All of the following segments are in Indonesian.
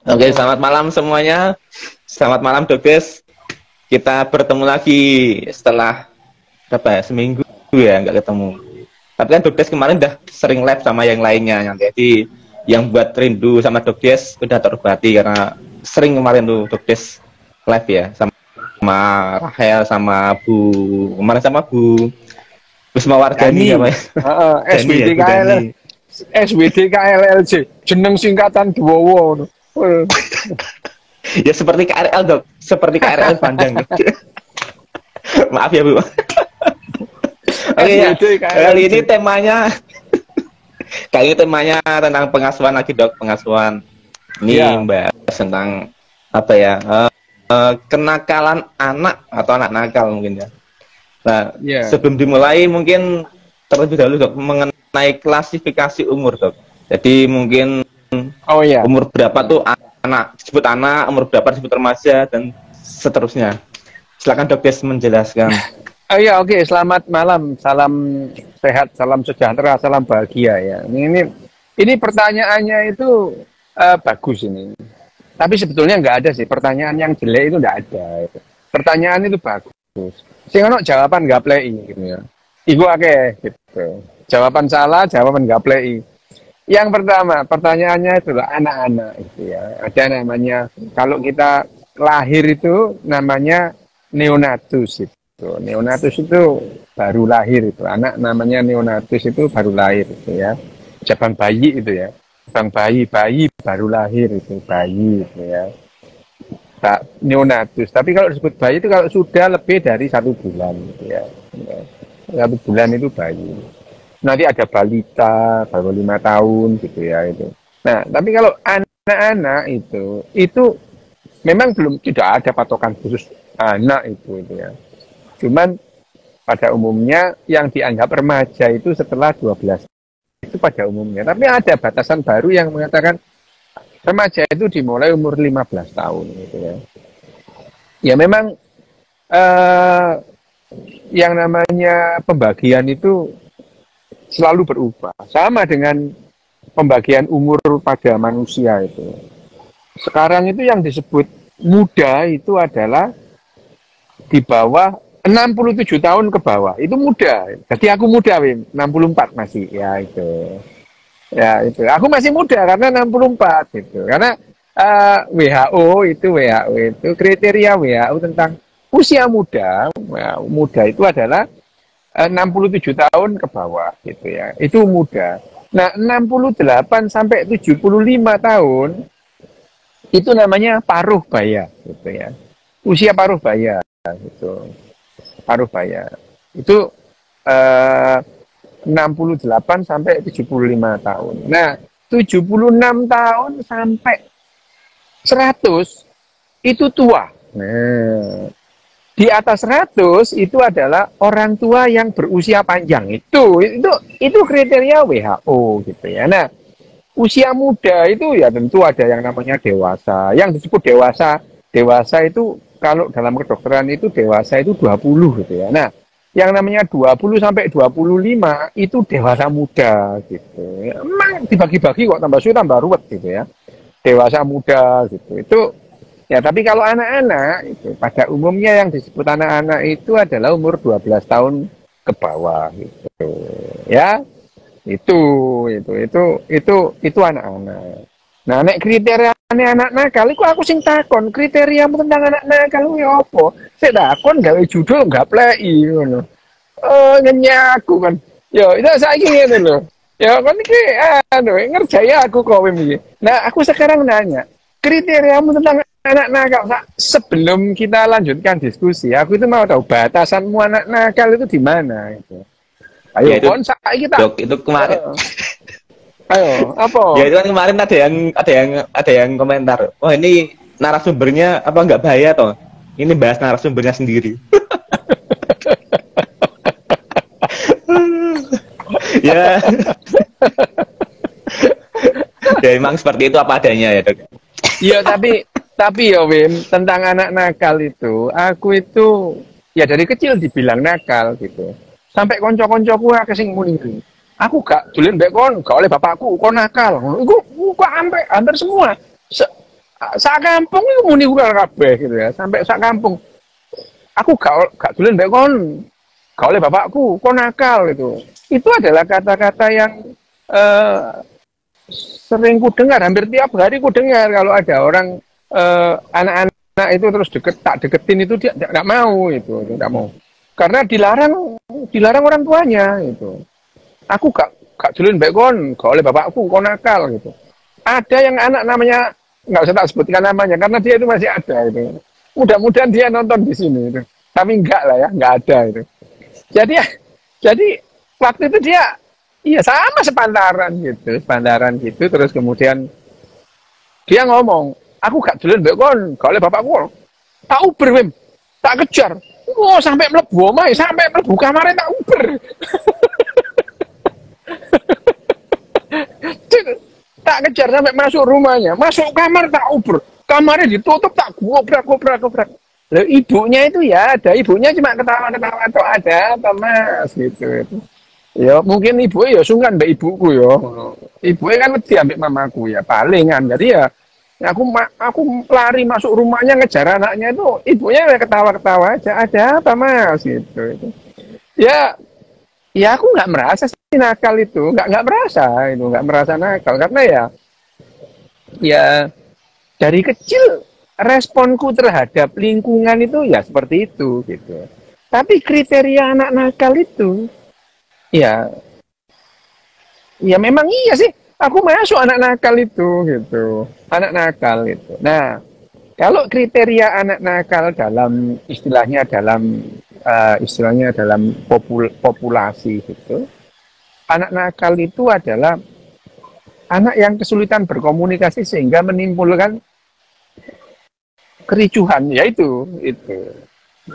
Oke, selamat malam semuanya. Selamat malam Dokes. Kita bertemu lagi setelah berapa ya? Seminggu ya nggak ketemu. Tapi kan Dokes kemarin udah sering live sama yang lainnya. Jadi yang buat rindu sama Dokes udah terobati karena sering kemarin tuh Dokes live ya sama Rahel sama Bu kemarin sama Bu Wisma Wardani Dani, apa ya? Dani ya, Bu SWDKL, Dani. SWDKLLC, jeneng singkatan Duowo. Ya seperti KRL Dok, seperti KRL Bandung. Maaf ya Bu. Oke ya, kali ini temanya tentang pengasuhan lagi Dok, pengasuhan. Ini Ya. Mbak tentang apa ya? Kenakalan anak atau anak nakal mungkin ya. Nah, Ya. sebelum dimulai mungkin terlebih dahulu Dok mengenai klasifikasi umur Dok. Jadi mungkin Oh ya. umur berapa tuh anak disebut anak, umur berapa disebut remaja dan seterusnya. Silakan Dok Des menjelaskan. Oh ya, oke. Selamat malam. Salam sehat, salam sejahtera, salam bahagia ya. Ini pertanyaannya itu bagus ini. Tapi sebetulnya nggak ada sih. Pertanyaan yang jelek itu nggak ada. Pertanyaan itu bagus. Sing ono jawaban nggak play gitu ya. Iku akeh gitu. Jawaban salah, jawaban nggak play. Yang pertama, pertanyaannya itu anak-anak itu ya. Ada namanya, kalau kita lahir itu namanya neonatus itu. Neonatus itu baru lahir itu. Anak namanya neonatus itu baru lahir itu ya. Jabang bayi itu ya. Jabang bayi baru lahir itu, bayi itu ya. Neonatus. Tapi kalau disebut bayi itu kalau sudah lebih dari 1 bulan gitu ya. 1 bulan itu bayi. Nanti ada balita baru 5 tahun gitu ya itu. Nah, tapi kalau anak-anak itu memang tidak ada patokan khusus anak itu ya. Cuman pada umumnya yang dianggap remaja itu setelah 12 itu pada umumnya. Tapi ada batasan baru yang mengatakan remaja itu dimulai umur 15 tahun gitu ya. Ya memang yang namanya pembagian itu selalu berubah. Sama dengan pembagian umur pada manusia itu. Sekarang itu yang disebut muda itu adalah di bawah 67 tahun ke bawah. Itu muda. Jadi aku muda, Wim. 64 masih. Ya itu. Ya itu. Aku masih muda karena 64 gitu. Karena WHO itu kriteria WHO tentang usia muda. Muda itu adalah 67 tahun ke bawah gitu ya. Itu muda. Nah, 68 sampai 75 tahun itu namanya paruh baya gitu ya. Usia paruh baya gitu. Paruh baya. Itu 68 sampai 75 tahun. Nah, 76 tahun sampai 100 itu tua. Nah, di atas 100 itu adalah orang tua yang berusia panjang. Itu kriteria WHO gitu ya. Nah, usia muda itu ya tentu ada yang namanya dewasa. Yang disebut dewasa itu kalau dalam kedokteran itu dewasa itu 20 gitu ya. Nah, yang namanya 20 sampai 25 itu dewasa muda gitu. Emang dibagi-bagi kok tambah sulit tambah ruwet gitu ya. Dewasa muda gitu. Itu ya, tapi kalau anak-anak itu pada umumnya yang disebut anak-anak itu adalah umur 12 tahun ke bawah gitu. Ya. Itu anak-anak. Nah, nek kriteriane anak nakal iku aku sing takon, kriteriamu tentang anak nakal kuwi apa? Sik takon gawe judul gak pleki ngono. Ngenyaku kan. Yo, itu saiki ngene lho. Ya kan iki ngerjai aku kok iki. Nah, aku sekarang nanya, kriteriamu tentang anak nakal sebelum kita lanjutkan diskusi, aku itu mau tahu batasanmu anak nakal itu di mana itu. Ayo, Ya, itu, kon saiki tak. Dok, itu kemarin. Ayo, apa? Ya itu kan kemarin ada yang komentar. Oh ini narasumbernya apa nggak bahaya toh? Ini bahas narasumbernya sendiri. Ya. Ya emang seperti itu apa adanya ya Dok. Iya, tapi ya Wim, tentang anak nakal itu, aku itu ya dari kecil dibilang nakal gitu. Sampai konco-koncoku akeh sing muni. Aku gak dolen mbek kon, gak oleh bapakku, kon nakal. Iku hampir semua. sak kampung itu muni kabeh gitu ya. Sampai sak kampung. Aku gak dolen mbek kon. Gak oleh bapakku, kon nakal itu. Itu adalah kata-kata yang sering ku dengar, hampir tiap hari ku dengar kalau ada orang anak-anak itu terus tak deketin itu dia nggak mau itu, nggak mau. Karena dilarang orang tuanya itu. Aku gak dolen mbek kon, gak oleh bapakku, kon nakal gitu. Ada yang anak namanya nggak usah tak sebutkan namanya karena dia itu masih ada itu. Mudah-mudahan dia nonton di sini itu. Tapi enggak lah ya, enggak ada itu. Jadi waktu itu dia iya sama sepantaran gitu terus kemudian dia ngomong, "Aku gak dolen mbek kon, gak oleh bapakku." Tak uber wem, tak kejar. Oh, sampai mlebu omahe, sampai mlebu kamare tak uber. Tak kejar sampai masuk rumahnya, masuk kamar tak uber. Kamarnya ditutup tak gobrak. Lalu ibunya itu ya ada, ibunya cuma ketawa-ketawa atau ada apa mas gitu. Ya mungkin ibu ya sungkan mbak ibuku ya. Ibunya kan wedi ambek mamaku ya palingan. Jadi ya aku lari masuk rumahnya ngejar anaknya itu, ibunya ya ketawa-ketawa aja, ada apa mas gitu. Ya aku nggak merasa sih nakal itu, nggak merasa nakal karena ya dari kecil responku terhadap lingkungan itu ya seperti itu gitu. Tapi kriteria anak nakal itu ya memang iya sih. Aku masuk anak nakal itu gitu. Anak nakal itu. Nah, kalau kriteria anak nakal dalam istilahnya dalam populasi gitu. Anak nakal itu adalah anak yang kesulitan berkomunikasi sehingga menimbulkan kericuhan, yaitu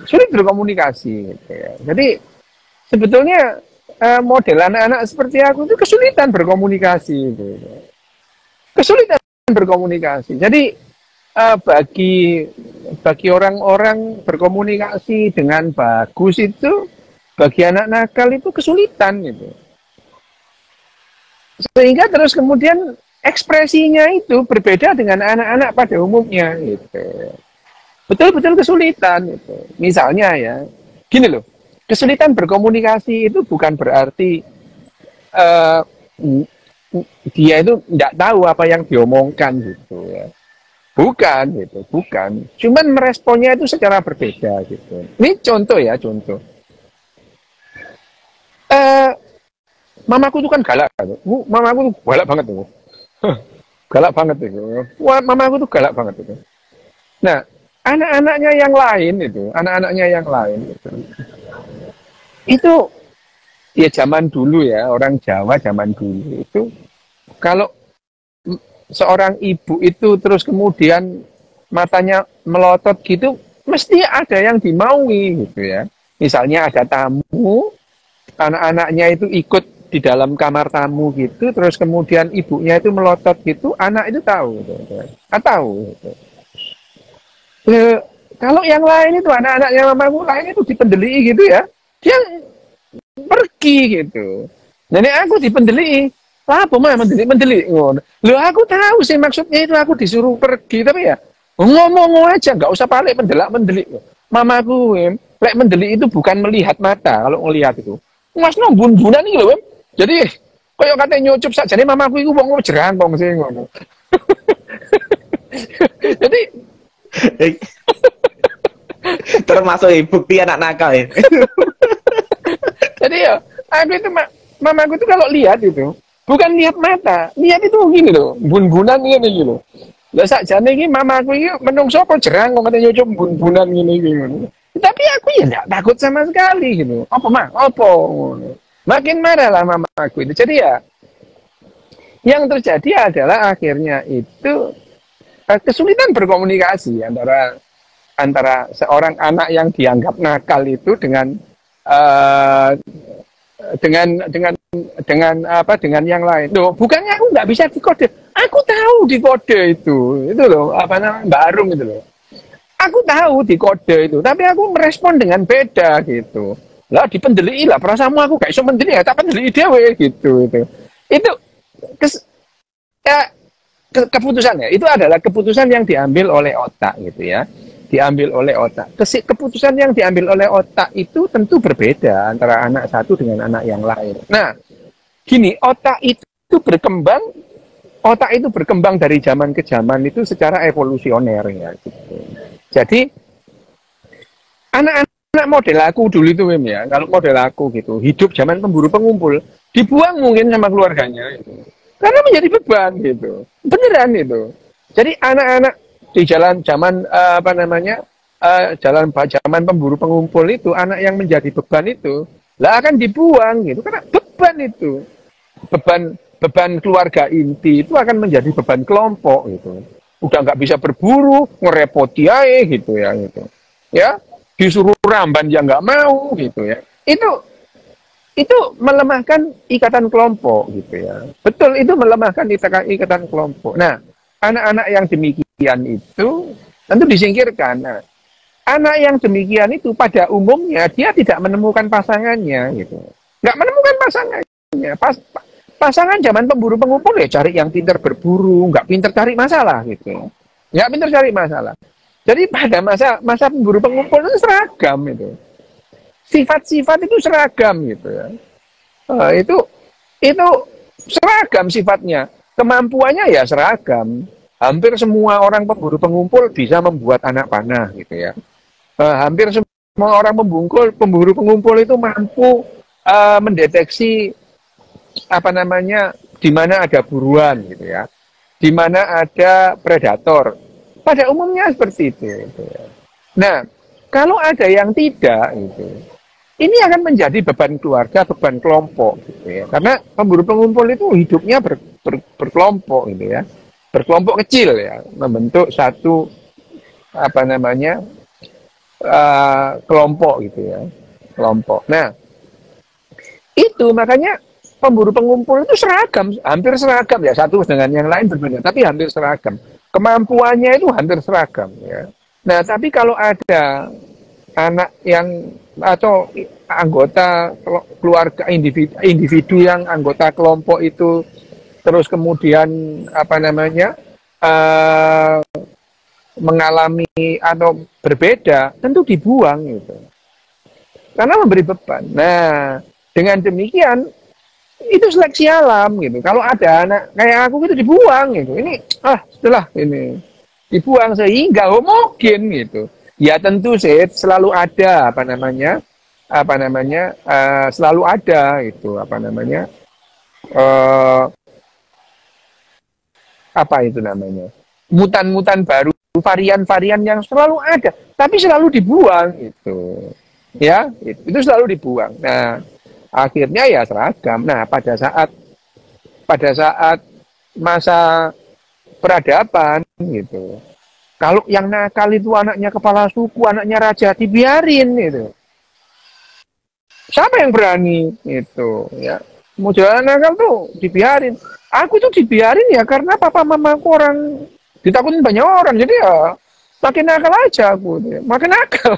sulit berkomunikasi gitu ya. Jadi sebetulnya model anak-anak seperti aku itu kesulitan berkomunikasi gitu. Kesulitan berkomunikasi. Jadi bagi orang-orang berkomunikasi dengan bagus itu, bagi anak nakal itu kesulitan gitu. Sehingga terus kemudian ekspresinya itu berbeda dengan anak-anak pada umumnya gitu. Betul-betul kesulitan gitu. Misalnya ya, gini loh, kesulitan berkomunikasi itu bukan berarti dia itu tidak tahu apa yang diomongkan gitu ya. Bukan gitu, bukan. Cuman meresponnya itu secara berbeda gitu. Ini contoh. Mamaku itu kan galak. Mamaku tuh galak banget tuh. Galak banget itu. Wah, mamaku tuh galak banget itu. Nah, anak-anaknya yang lain itu ya zaman dulu ya, orang Jawa zaman dulu itu kalau seorang ibu itu terus kemudian matanya melotot gitu, mesti ada yang dimaui gitu ya. Misalnya ada tamu, anak-anaknya itu ikut di dalam kamar tamu gitu, terus kemudian ibunya itu melotot gitu, anak itu tahu gitu. Tahu gitu. Kalau yang lain itu anak-anaknya mamaku lain itu dipendeli gitu ya, dia pergi gitu. Jadi aku dipendeli, apa mah mendeli ngono. Loh aku tahu sih maksudnya itu aku disuruh pergi tapi ya ngomong aja nggak usah balik mendeli. Mamaku lek mendeli itu bukan melihat mata kalau ngelihat itu. Mas no bun-bunan iki lho, jadi koyo kate nyucup sakjane mamaku iku wong jerangkong sih ngono. Jadi termasuk bukti anak nakal ya. Jadi ya, aku itu mamaku itu kalau lihat itu bukan lihat mata, lihat itu gini loh, bun-bunan gini loh. Lah sakjane iki mamaku iki menungso apa jerangkong kate nyucup bun-bunan gini. Tapi aku ya enggak takut sama sekali gitu. Apa mah? Apa? Makin marah lah mamaku itu. Jadi ya, yang terjadi adalah akhirnya itu kesulitan berkomunikasi antara seorang anak yang dianggap nakal itu dengan yang lain. Loh, bukannya aku nggak bisa dikode. Aku tahu dikode itu loh, apa namanya Mbak Arum itu loh. Aku tahu dikode itu, tapi aku merespon dengan beda gitu. Lah dipendeli lah, perasaanmu aku gak iso mendeli ya, tak pendeli dhewe gitu itu. Ya keputusannya itu adalah keputusan yang diambil oleh otak gitu ya, diambil oleh otak. Keputusan yang diambil oleh otak itu tentu berbeda antara anak satu dengan anak yang lain. Nah, gini, otak itu berkembang dari zaman ke zaman itu secara evolusioner ya. Gitu. Jadi anak-anak model aku dulu itu Wim ya, kalau model aku gitu, hidup zaman pemburu pengumpul, dibuang mungkin sama keluarganya gitu. Karena menjadi beban gitu. Beneran itu. Jadi anak-anak di zaman zaman pemburu pengumpul itu, anak yang menjadi beban itu lah akan dibuang gitu. Karena beban itu. Beban keluarga inti itu akan menjadi beban kelompok gitu. Udah nggak bisa berburu, ngerepoti aja gitu ya gitu. Ya, disuruh ramban yang nggak mau gitu ya. Itu melemahkan ikatan kelompok gitu ya. Betul, itu melemahkan ikatan kelompok. Nah, anak-anak yang demikian itu tentu disingkirkan. Nah, anak yang demikian itu pada umumnya dia tidak menemukan pasangannya gitu. Nggak menemukan pasangannya. Pasangan zaman pemburu pengumpul ya cari yang pintar berburu, nggak pintar cari masalah gitu. Nggak pintar cari masalah. Jadi pada masa pemburu pengumpul itu seragam itu. Sifat-sifat itu seragam gitu ya. Itu seragam sifatnya. Kemampuannya ya seragam. Hampir semua orang pemburu pengumpul bisa membuat anak panah gitu ya. Hampir semua orang pemburu pengumpul itu mampu mendeteksi di mana ada buruan gitu ya. Di mana ada predator. Pada umumnya seperti itu gitu ya. Nah, kalau ada yang tidak gitu, ini akan menjadi beban keluarga, beban kelompok gitu ya. Karena pemburu pengumpul itu hidupnya berkelompok gitu ya. Berkelompok kecil ya, membentuk satu kelompok gitu ya. Kelompok. Nah, itu makanya pemburu pengumpul itu seragam, hampir seragam ya, satu dengan yang lain berbeda, tapi hampir seragam. Kemampuannya itu hampir seragam ya. Nah, tapi kalau ada anak yang atau anggota keluarga individu yang anggota kelompok itu terus kemudian mengalami atau berbeda, tentu dibuang gitu. Karena memberi beban. Nah, dengan demikian itu seleksi alam gitu. Kalau ada anak kayak aku gitu dibuang gitu. Ini setelah ini dibuang sehingga homogen gitu. Ya tentu sih selalu ada selalu ada itu mutan-mutan baru, varian-varian yang selalu ada, tapi selalu dibuang itu. Ya, itu selalu dibuang. Nah, akhirnya ya seragam. Nah, pada saat masa peradaban gitu. Kalau yang nakal itu anaknya kepala suku, anaknya raja, dibiarin gitu. Siapa yang berani itu ya? Mau jalan nakal tuh dibiarin. Aku tuh dibiarin ya karena papa mamaku orang ditakutin banyak orang. Jadi ya makin nakal aja aku, ya. Makin nakal.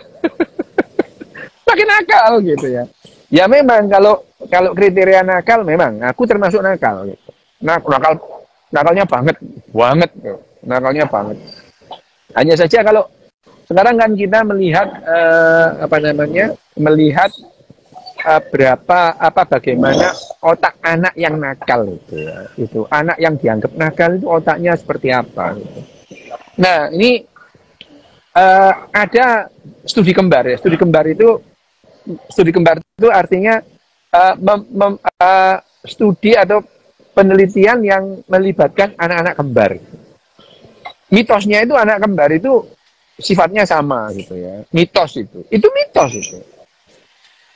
Makin nakal gitu ya. Ya memang kalau kriteria nakal memang aku termasuk nakal gitu. Nakalnya banget gitu. Nakalnya banget. Hanya saja kalau sekarang kan kita melihat bagaimana otak anak yang nakal itu ya. Itu anak yang dianggap nakal itu otaknya seperti apa gitu. Nah, ini ada studi kembar ya. Studi kembar itu artinya studi atau penelitian yang melibatkan anak-anak kembar. Mitosnya itu anak kembar itu sifatnya sama gitu ya. Mitos itu. Itu mitos itu.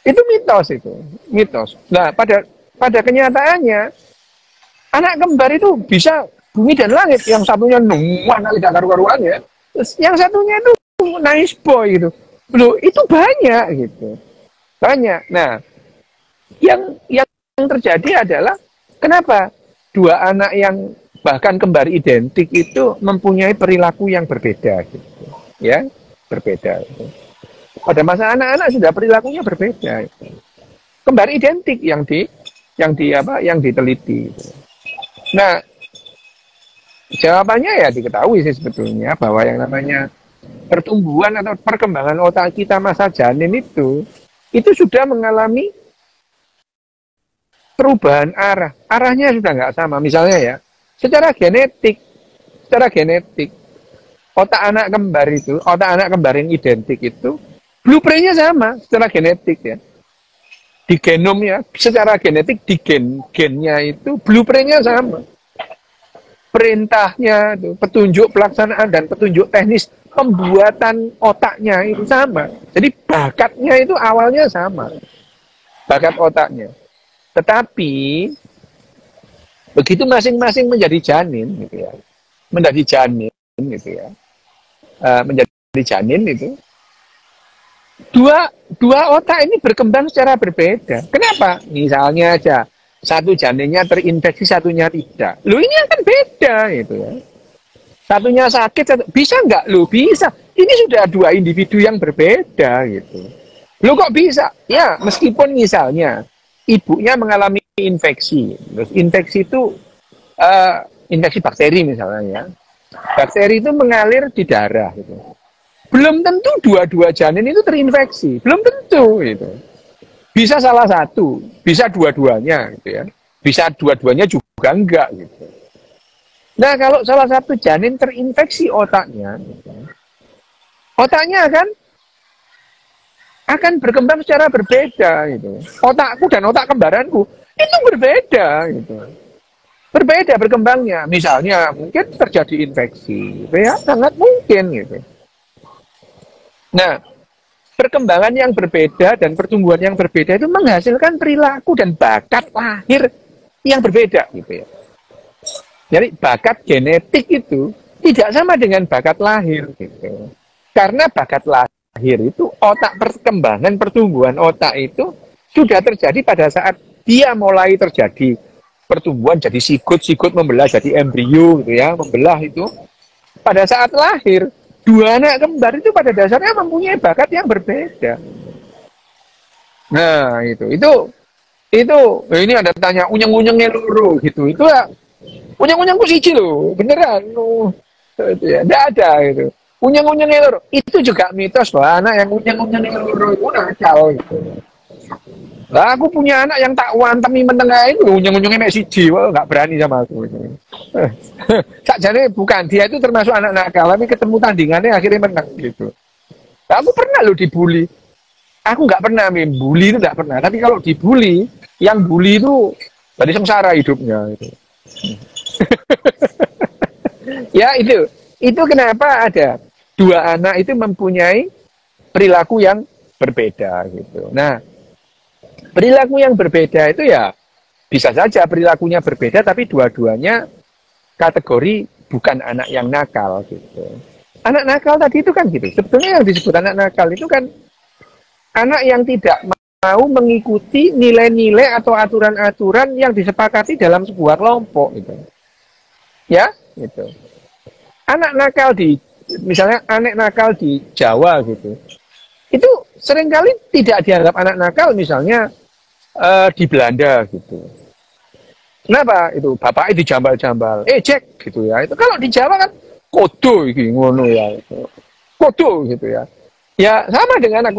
Itu mitos itu. Mitos. Nah, pada kenyataannya anak kembar itu bisa bumi dan langit. Yang satunya numpah kali gak karu-karuan ya. Terus yang satunya itu nice boy gitu. Loh, itu banyak gitu. Banyak. Nah, yang terjadi adalah kenapa dua anak yang bahkan kembar identik itu mempunyai perilaku yang berbeda gitu. Ya, berbeda gitu. Pada masa anak-anak sudah perilakunya berbeda gitu. Kembar identik yang diteliti gitu. Nah, Jawabannya ya diketahui sih sebetulnya bahwa yang namanya pertumbuhan atau perkembangan otak kita masa janin itu sudah mengalami perubahan arah. Arahnya sudah nggak sama. Misalnya ya, secara genetik, otak anak kembar itu, otak anak kembar yang identik itu, blueprintnya sama secara genetik ya. Di genomnya, secara genetik di gennya itu blueprintnya sama. Perintahnya, petunjuk pelaksanaan dan petunjuk teknis pembuatan otaknya itu sama. Jadi bakatnya itu awalnya sama, bakat otaknya. Tetapi begitu masing-masing menjadi janin, gitu ya, menjadi janin itu, dua otak ini berkembang secara berbeda. Kenapa? Misalnya aja satu janinnya terinfeksi, satunya tidak. Loh ini akan beda gitu ya. Satunya sakit, bisa nggak? Loh bisa. Ini sudah dua individu yang berbeda gitu. Loh kok bisa? Ya meskipun misalnya ibunya mengalami infeksi. Terus infeksi itu infeksi bakteri misalnya ya. Bakteri itu mengalir di darah gitu. Belum tentu dua-dua janin itu terinfeksi. Belum tentu gitu. Bisa salah satu, bisa dua-duanya gitu ya. Bisa dua-duanya juga enggak gitu. Nah, kalau salah satu janin terinfeksi otaknya, gitu, otaknya akan berkembang secara berbeda gitu. Otakku dan otak kembaranku itu berbeda gitu. Berbeda berkembangnya. Misalnya mungkin terjadi infeksi, gitu ya, sangat mungkin gitu. Nah, perkembangan yang berbeda dan pertumbuhan yang berbeda itu menghasilkan perilaku dan bakat lahir yang berbeda gitu ya. Jadi bakat genetik itu tidak sama dengan bakat lahir gitu. Karena bakat lahir itu otak perkembangan pertumbuhan otak itu sudah terjadi pada saat dia mulai terjadi pertumbuhan jadi sigut membelah jadi embrio gitu ya, membelah itu pada saat lahir. Dua anak kembar itu pada dasarnya mempunyai bakat yang berbeda. Nah, itu ini ada tanya unyeng-unyengnya loro gitu. Itu ya unyeng-unyengku siji loh, beneran. Itu ya, enggak ada gitu. Unyeng-unyengnya loro. Itu juga mitos bahwa anak yang unyeng-unyengnya loro itu nakal gitu. Lah aku punya anak yang tak wantemi menengahin unyeng-unyengnya mek siji, wah enggak berani sama aku gitu. Sakjane bukan dia itu termasuk anak nakal, tapi ketemu tandingannya akhirnya menang gitu. Nah, aku pernah loh dibully. Aku nggak pernah bully itu nggak pernah. Tapi kalau dibully, yang bully itu dari sengsara hidupnya gitu. Ya itu kenapa ada dua anak itu mempunyai perilaku yang berbeda gitu. Nah, perilaku yang berbeda itu ya bisa saja perilakunya berbeda, tapi dua-duanya kategori bukan anak yang nakal gitu. Anak nakal tadi itu kan gitu. Sebetulnya yang disebut anak nakal itu kan anak yang tidak mau mengikuti nilai-nilai atau aturan-aturan yang disepakati dalam sebuah kelompok gitu. Ya, gitu. Anak nakal misalnya anak nakal di Jawa gitu. Itu seringkali tidak dianggap anak nakal misalnya di Belanda gitu. Kenapa? Itu bapaknya dijambal-jambal. Cek gitu ya. Itu kalau di Jawa kan kodo iki ngono ya. Kodo gitu ya. Ya sama dengan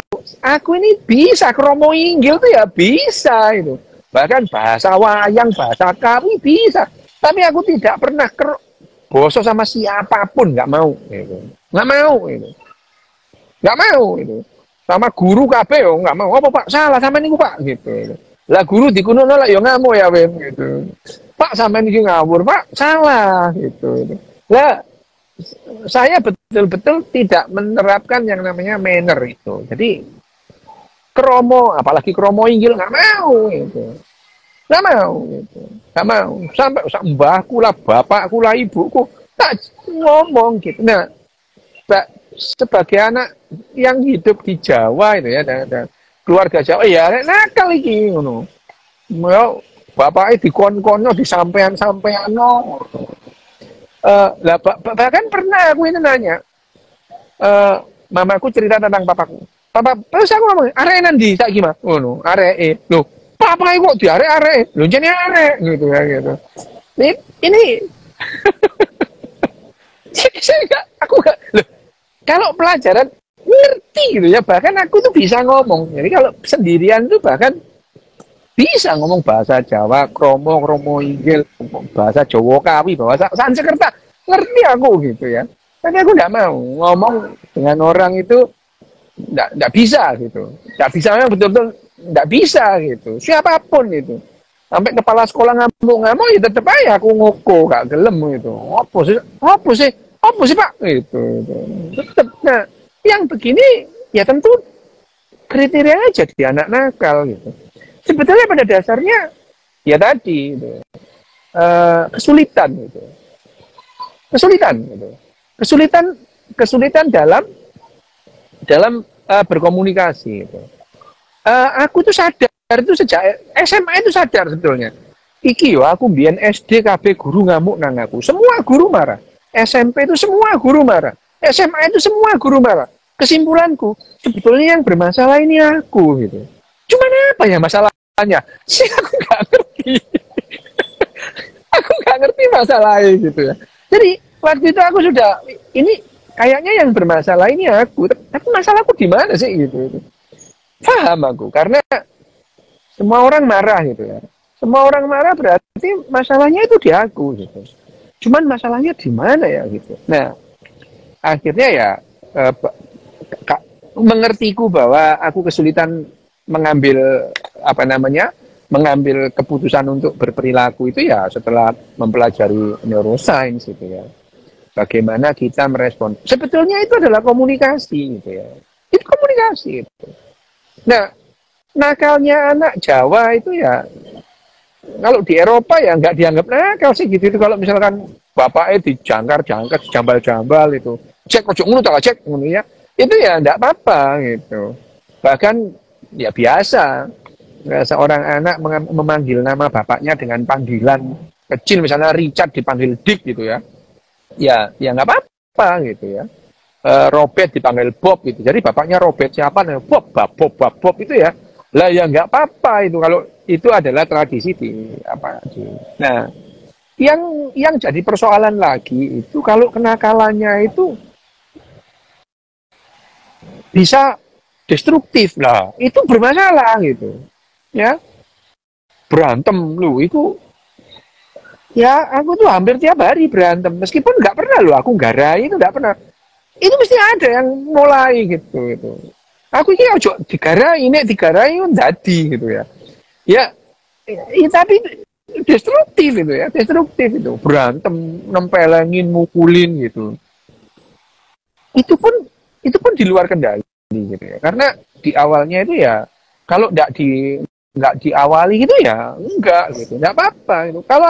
aku ini bisa kromo inggil tuh ya bisa itu. Bahkan bahasa wayang, bahasa kawi bisa. Tapi aku tidak pernah boso sama siapapun, nggak mau gitu. Nggak mau itu. Nggak mau itu. Sama guru kabeh yo nggak mau. Apa Pak? Salah sama niku Pak gitu. Lah guru dikunono lah yo ngamuk ya Wem gitu. Pak sampean iki ngawur, Pak. Salah gitu. Lah saya betul-betul tidak menerapkan yang namanya manner itu. Jadi kromo, apalagi kromo inggil nggak mau gitu. Nggak mau gitu. Nggak mau. Sampai mbahku lah, bapakku lah, ibuku tak ngomong gitu. Nah, sebagai anak yang hidup di Jawa itu ya, dan keluarga Jawa, ya nakal iki ngono. Mau bapaknya dikon-konno, disampean-sampeano. Lah bahkan pernah aku ini nanya, mamaku cerita tentang papaku. Terus aku ngomong, arek nanti tak gimana? Ngono, arek loh, papa kok di arek, loh jane arek gitu ya gitu. Ini Aku nggak, loh, kalau pelajaran ngerti gitu ya, bahkan aku tuh bisa ngomong. Jadi kalau sendirian tuh bahkan bisa ngomong bahasa Jawa, kromo, kromo inggil, bahasa Jawa Kawi, bahasa Sanskerta, ngerti aku gitu ya. Tapi aku nggak mau ngomong dengan orang itu, nggak bisa gitu. Nggak bisa, memang betul-betul nggak bisa gitu. Siapapun itu. Sampai kepala sekolah ngamuk-ngamuk, ya tetep aja aku ngoko, gak gelem gitu. Apa sih Pak? Gitu. Tetep. Nah, yang begini ya tentu kriterianya jadi anak nakal gitu. Sebetulnya pada dasarnya ya tadi gitu. Kesulitan gitu. Kesulitan dalam berkomunikasi gitu. Aku tuh sadar itu sejak SMA itu sadar sebetulnya. Iki yo aku mbiyen SD KB guru ngamuk nang aku. Semua guru marah. SMP itu semua guru marah. SMA itu semua guru marah. Kesimpulanku, sebetulnya yang bermasalah ini aku gitu. Cuman apa ya masalahnya? Sih aku nggak ngerti. Aku nggak ngerti masalahnya gitu ya. Jadi waktu itu aku sudah ini kayaknya yang bermasalah ini aku. Tapi masalahku di mana sih gitu. Paham aku karena semua orang marah gitu ya. Semua orang marah berarti masalahnya itu di aku gitu. Cuman masalahnya di mana ya gitu. Nah, akhirnya ya mengertiku bahwa aku kesulitan mengambil mengambil keputusan untuk berperilaku itu ya setelah mempelajari neuroscience gitu ya. Bagaimana kita merespon. Sebetulnya itu adalah komunikasi gitu ya. Itu komunikasi gitu. Nah, nakalnya anak Jawa itu ya kalau di Eropa ya nggak dianggap nakal sih gitu. Itu kalau misalkan bapaknya dijangkar-jangkar, dijambal-jambal itu, cek ojo ngono tak cek ngono ya. Itu ya enggak apa-apa gitu. Bahkan ya biasa seorang anak memanggil nama bapaknya dengan panggilan kecil misalnya Richard dipanggil Dick gitu ya. Ya enggak apa-apa gitu ya. Robert dipanggil Bob gitu. Jadi bapaknya Robert siapa nih? Bob itu ya. Lah ya enggak apa-apa itu kalau itu adalah tradisi Nah, yang jadi persoalan lagi itu kalau kenakalannya itu bisa destruktif lah, itu bermasalah gitu. Ya. Berantem lu itu ya aku tuh hampir tiap hari berantem meskipun nggak pernah loh aku garai itu nggak pernah. Itu mesti ada yang mulai gitu. Aku ini ojo digarai, ini digarai dadi gitu ya. Ya, tapi destruktif itu berantem, nempelengin, mukulin gitu. Itu pun di luar kendali gitu ya. Karena di awalnya itu ya kalau nggak diawali gitu ya enggak gitu, nggak apa-apa gitu. Kalau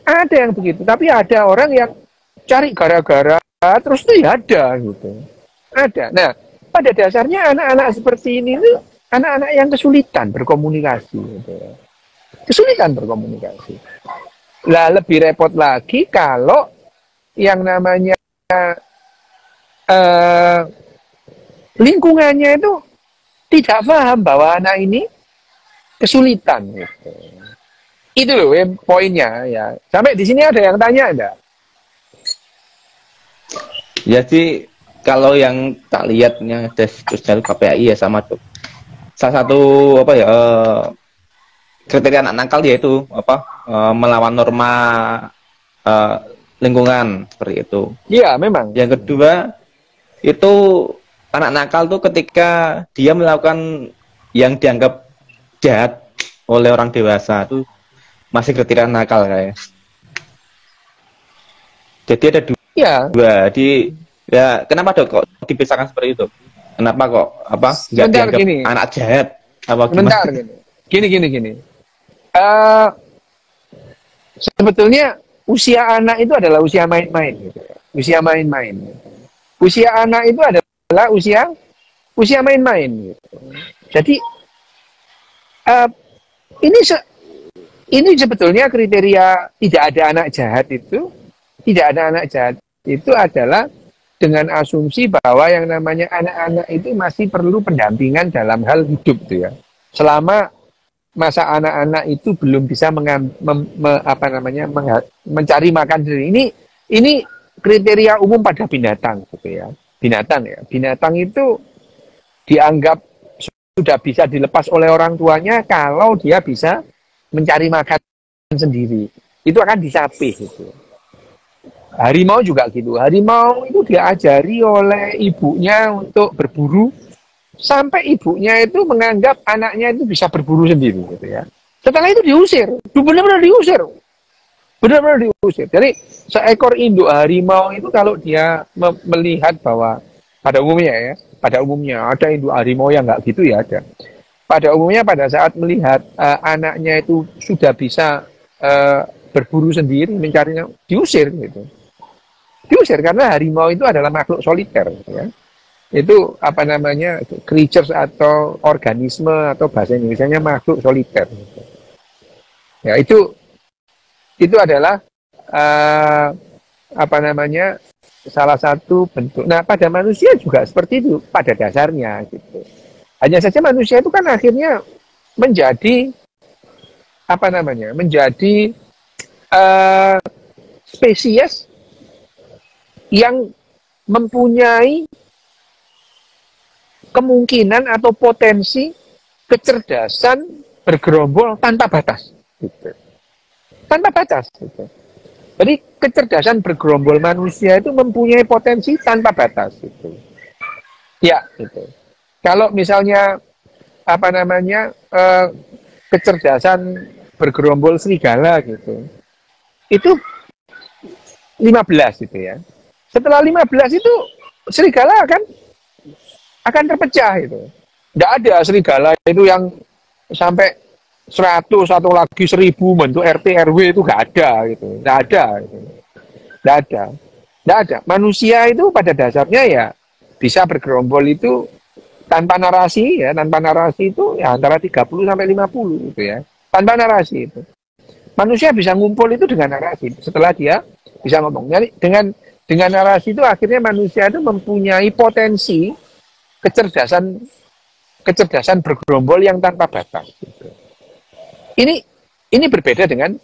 ada yang begitu, tapi ada orang yang cari gara-gara terus itu ya ada gitu. Ada. Nah, pada dasarnya anak-anak seperti ini tuh anak-anak yang kesulitan berkomunikasi gitu. Kesulitan berkomunikasi. Lah lebih repot lagi kalau yang namanya lingkungannya itu tidak paham bahwa anak ini kesulitan gitu. Itu loh poinnya ya. Sampai di sini ada yang tanya enggak? Ya sih, kalau yang tak lihatnya tes jalur KPAI ya sama tuh. Salah satu kriteria anak nakal yaitu melawan norma lingkungan seperti itu. Iya, memang. Yang kedua itu anak nakal tuh ketika dia melakukan yang dianggap jahat oleh orang dewasa itu masih kriteria nakal kayak. Jadi ada Ya. Ya kenapa kok dipisahkan seperti itu? Kenapa kok nggak dianggap gini. Anak jahat? Bentar gini. Sebetulnya usia anak itu adalah usia main-main gitu. Usia main-main. Usia anak itu adalah usia main-main gitu. Jadi ini sebetulnya kriteria tidak ada anak jahat itu adalah dengan asumsi bahwa yang namanya anak-anak itu masih perlu pendampingan dalam hal hidup tuh ya. Selama masa anak-anak itu belum bisa mencari makan sendiri. Ini kriteria umum pada binatang gitu ya. Binatang itu dianggap sudah bisa dilepas oleh orang tuanya kalau dia bisa mencari makan sendiri. Itu akan disapih gitu. Harimau juga gitu. Harimau itu diajari oleh ibunya untuk berburu sampai ibunya itu menganggap anaknya itu bisa berburu sendiri gitu ya. Setelah itu diusir, benar-benar diusir. Benar-benar diusir. Jadi seekor induk harimau itu kalau dia melihat bahwa pada umumnya ada induk harimau yang nggak gitu ya ada. Pada umumnya pada saat melihat anaknya itu sudah bisa berburu sendiri, mencarinya, diusir gitu. Diusir karena harimau itu adalah makhluk soliter ya. Itu apa namanya creatures atau organisme atau bahasa Indonesianya makhluk soliter. Ya itu adalah apa namanya salah satu bentuk. Nah pada manusia juga seperti itu pada dasarnya gitu. Hanya saja manusia itu kan akhirnya menjadi apa namanya menjadi spesies yang mempunyai kemungkinan atau potensi kecerdasan bergerombol tanpa batas. Gitu. Tanpa batas. Gitu. Jadi kecerdasan bergerombol manusia itu mempunyai potensi tanpa batas. Gitu. Ya, gitu. Kalau misalnya apa namanya kecerdasan bergerombol serigala gitu, itu 15 gitu ya. Setelah 15 itu serigala akan terpecah itu. Tidak ada serigala itu yang sampai 100 atau lagi 1000 bentuk RT RW itu nggak ada gitu. Nggak ada gitu. Nggak ada. Manusia itu pada dasarnya ya bisa bergerombol itu tanpa narasi ya, tanpa narasi itu ya antara 30 sampai 50 gitu ya. Tanpa narasi itu. Manusia bisa ngumpul itu dengan narasi setelah dia bisa ngomong. Jadi dengan narasi itu akhirnya manusia itu mempunyai potensi kecerdasan bergerombol yang tanpa batas. Gitu. Ini berbeda dengan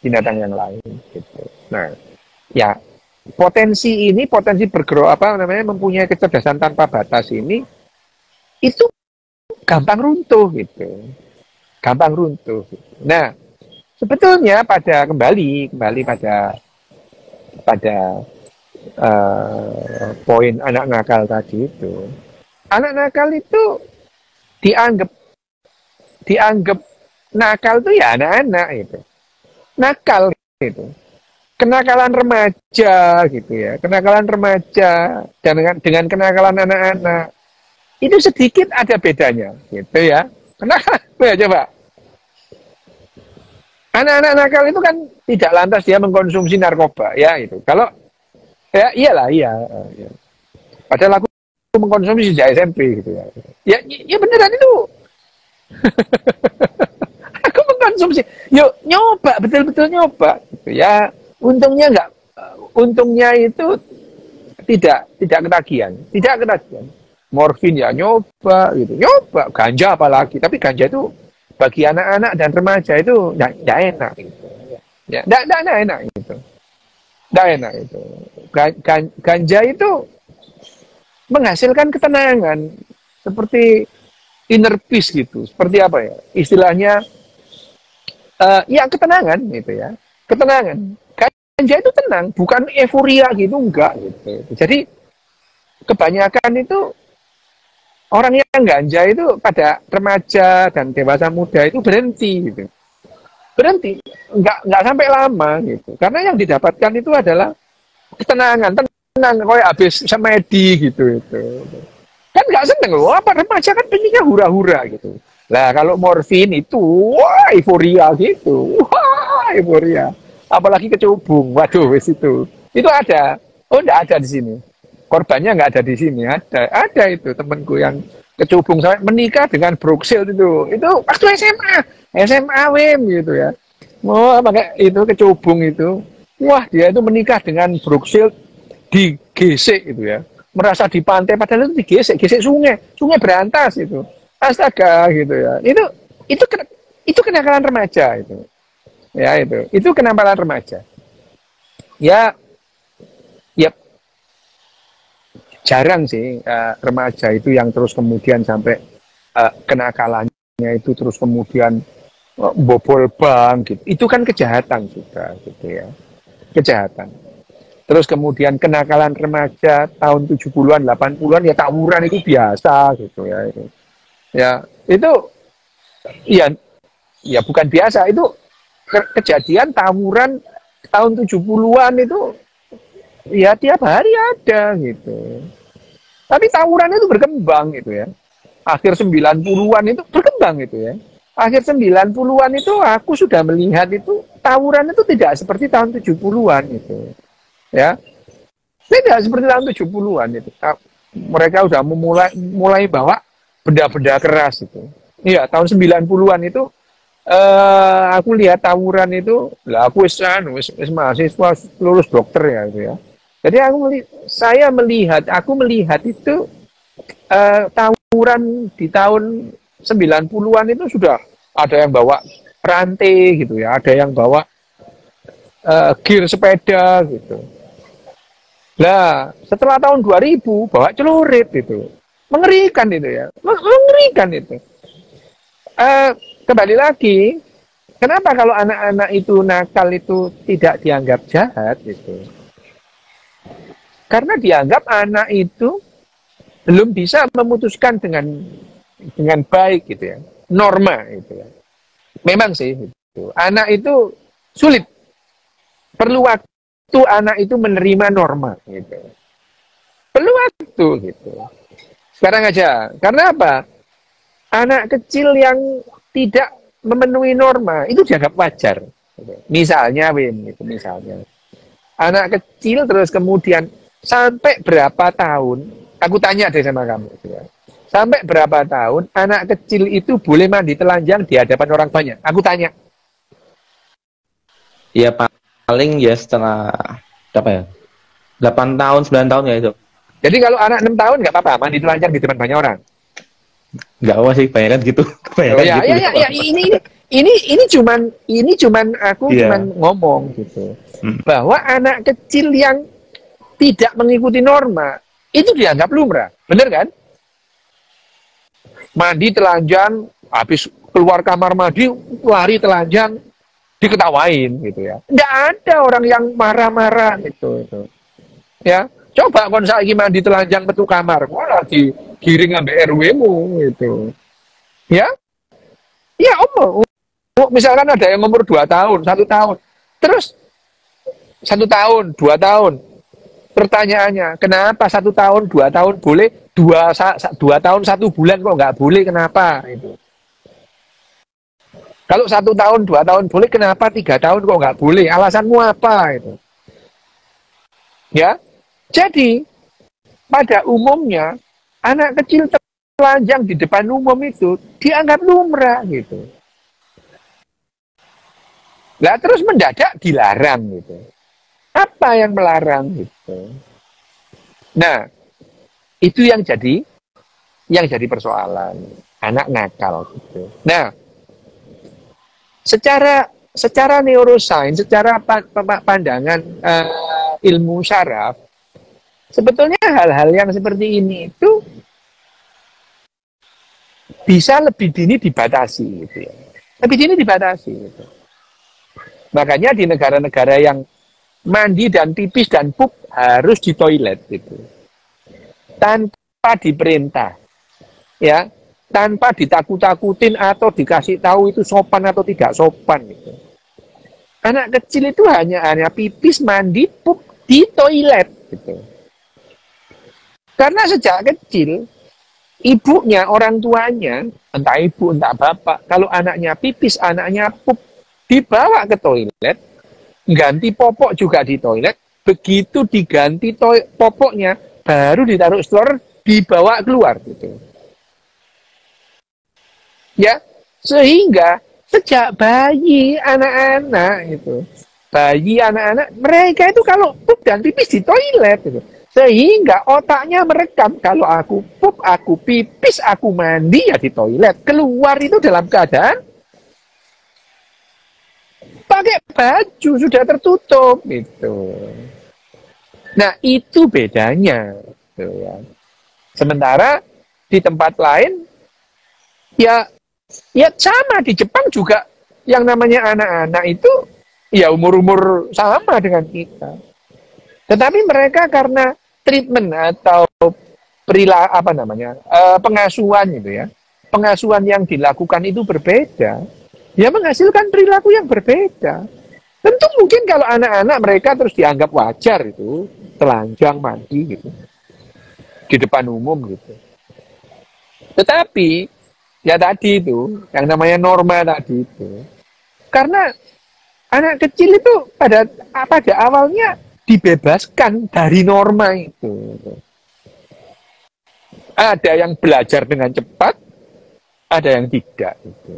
binatang yang lain. Gitu. Nah, ya potensi mempunyai kecerdasan tanpa batas ini itu gampang runtuh gitu. Gampang runtuh. Nah, sebetulnya kembali pada poin anak nakal tadi itu. Anak nakal itu dianggap nakal itu ya anak-anak itu. Nakal gitu. Kenakalan remaja gitu ya. Kenakalan remaja dan dengan kenakalan anak-anak itu sedikit ada bedanya gitu ya. Kenapa? Ya, coba. Anak-anak nakal itu kan tidak lantas dia mengkonsumsi narkoba ya itu. Kalau ya iyalah iya. Padahal aku mengkonsumsi sejak SMP gitu ya. Ya beneran itu. Aku mengkonsumsi. Yuk nyoba, betul-betul nyoba gitu ya. Untungnya itu tidak ketagihan. Morfin ya nyoba gitu. Nyoba ganja apalagi, tapi ganja itu bagi anak-anak dan remaja itu enggak enak gitu. Ya, enggak enak gitu. Enggak enak itu. Ganja itu menghasilkan ketenangan seperti inner peace gitu. Seperti apa ya? Istilahnya ya ketenangan gitu ya. Ketenangan. Ganja itu tenang, bukan euforia gitu enggak gitu. Jadi kebanyakan itu orang yang ganja itu pada remaja dan dewasa muda itu berhenti gitu. Berhenti, enggak sampai lama gitu. Karena yang didapatkan itu adalah ketenangan, tenang kayak habis semedi gitu itu. Kan enggak seneng loh, apa remaja kan pengennya hura-hura gitu. Lah kalau morfin itu wah euforia gitu. Wah, euforia. Apalagi kecubung. Waduh, wis itu. Itu ada. Oh, enggak ada di sini. Korbannya nggak ada di sini, ada itu temanku yang kecubung sampai menikah dengan Broksil itu waktu SMA Wim gitu ya, pakai itu kecubung itu, wah dia itu menikah dengan Broksil di gesek gitu ya, merasa di pantai padahal itu digesek sungai berantas itu, astaga gitu ya, itu kenakalan remaja itu, ya itu kenakalan remaja, ya. jarang sih remaja itu yang terus kemudian sampai kenakalannya itu terus kemudian bobol bank gitu. Itu kan kejahatan juga gitu ya. Kejahatan. Terus kemudian kenakalan remaja tahun 70-an, 80-an ya tawuran itu biasa gitu ya. Ya, itu ya ya bukan biasa, itu kejadian tawuran tahun 70-an itu ya tiap hari ada gitu. Tapi tawuran itu berkembang gitu ya. Akhir 90-an itu berkembang gitu ya. Akhir 90-an itu aku sudah melihat itu tawuran itu tidak seperti tahun 70-an gitu. Ya. Tidak seperti tahun 70-an itu. Mereka sudah mulai bawa benda-benda keras itu. Iya, tahun 90-an itu aku lihat tawuran itu, lah aku wis mahasiswa lulus dokter ya gitu ya. Jadi aku melihat itu tawuran di tahun 90-an itu sudah ada yang bawa rantai gitu ya, ada yang bawa gear sepeda gitu. Nah, setelah tahun 2000 bawa celurit gitu. Mengerikan itu ya. Mengerikan itu. Kembali lagi, kenapa kalau anak-anak itu nakal itu tidak dianggap jahat gitu? Karena dianggap anak itu belum bisa memutuskan dengan baik gitu ya. Norma gitu ya. Memang sih gitu. Anak itu sulit. Perlu waktu anak itu menerima norma gitu. Perlu waktu gitu. Sekarang aja. Karena apa? Anak kecil yang tidak memenuhi norma itu dianggap wajar. Misalnya, Win, itu misalnya. Anak kecil terus kemudian sampai berapa tahun, aku tanya deh sama kamu. Ya. Sampai berapa tahun anak kecil itu boleh mandi telanjang di hadapan orang banyak? Aku tanya. Ya paling ya setelah berapa ya? 8 tahun, 9 tahun ya itu. Jadi kalau anak 6 tahun nggak apa-apa mandi telanjang di depan banyak orang. Nggak apa sih, banyak kan gitu. Oh, ya, gitu. Ya, ini cuman aku cuman ngomong gitu. Bahwa anak kecil yang tidak mengikuti norma itu dianggap lumrah, bener kan? Mandi telanjang, habis keluar kamar mandi lari telanjang, diketawain gitu ya. Nggak ada orang yang marah-marah gitu. Ya, coba kon saiki mandi telanjang metu kamar, kok lagi giring ambek RW-mu gitu. Ya? Ya, misalkan ada yang umur 2 tahun, 1 tahun. Terus 1 tahun, 2 tahun. Pertanyaannya, kenapa 1 tahun, 2 tahun boleh, 2 tahun 1 bulan kok nggak boleh, kenapa? Itu. Kalau 1 tahun, 2 tahun boleh, kenapa 3 tahun kok nggak boleh? Alasanmu apa? Itu. Ya, jadi pada umumnya anak kecil telanjang di depan umum itu dianggap lumrah gitu. Lah terus mendadak dilarang gitu. Apa yang melarang gitu? Nah, itu yang jadi persoalan. Anak nakal gitu. Nah, secara neuroscience, secara pandangan ilmu syaraf, sebetulnya hal-hal yang seperti ini itu bisa lebih dini dibatasi gitu ya. Lebih dini dibatasi gitu. Makanya di negara-negara yang mandi dan pipis dan pup harus di toilet gitu. Tanpa diperintah. Ya, tanpa ditakut-takutin atau dikasih tahu itu sopan atau tidak sopan gitu. Anak kecil itu hanya pipis, mandi, pup di toilet gitu. Karena sejak kecil ibunya, orang tuanya, entah ibu, entah bapak, kalau anaknya pipis, anaknya pup, dibawa ke toilet, ganti popok juga di toilet, begitu diganti popoknya, baru ditaruh stroller, dibawa keluar gitu. Ya, sehingga sejak bayi anak-anak itu, bayi anak-anak mereka itu kalau pup dan pipis di toilet gitu. Sehingga otaknya merekam kalau aku pup, aku pipis, aku mandi ya di toilet. Keluar itu dalam keadaan pakai baju sudah tertutup gitu. Nah, itu bedanya. gitu ya. Sementara di tempat lain ya sama, di Jepang juga yang namanya anak-anak itu ya umur-umur sama dengan kita. Tetapi mereka karena treatment atau pengasuhan gitu ya. Pengasuhan yang dilakukan itu berbeda. Ya menghasilkan perilaku yang berbeda. Tentu mungkin kalau anak-anak mereka terus dianggap wajar itu, telanjang mandi gitu. Di depan umum gitu. Tetapi ya tadi itu, yang namanya norma tadi itu. Karena anak kecil itu pada awalnya dibebaskan dari norma itu. Ada yang belajar dengan cepat, ada yang tidak. Gitu.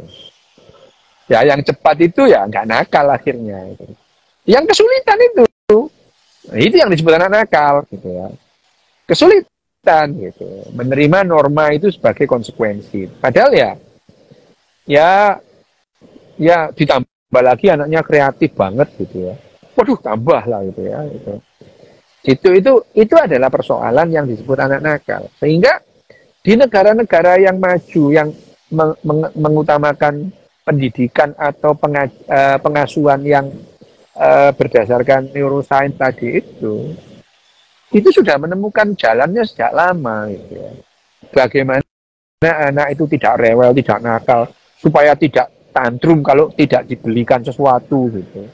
Ya, yang cepat itu ya nggak nakal akhirnya. Gitu. Yang kesulitan itu yang disebut anak nakal, gitu ya. Kesulitan, gitu. Menerima norma itu sebagai konsekuensi. Padahal ya ditambah lagi anaknya kreatif banget, gitu ya. Waduh, tambah lah, gitu ya. Gitu. Itu adalah persoalan yang disebut anak nakal. Sehingga di negara-negara yang maju, yang mengutamakan pendidikan atau pengasuhan yang berdasarkan neuroscience tadi itu sudah menemukan jalannya sejak lama gitu ya. Bagaimana anak itu tidak rewel, tidak nakal, supaya tidak tantrum kalau tidak dibelikan sesuatu gitu.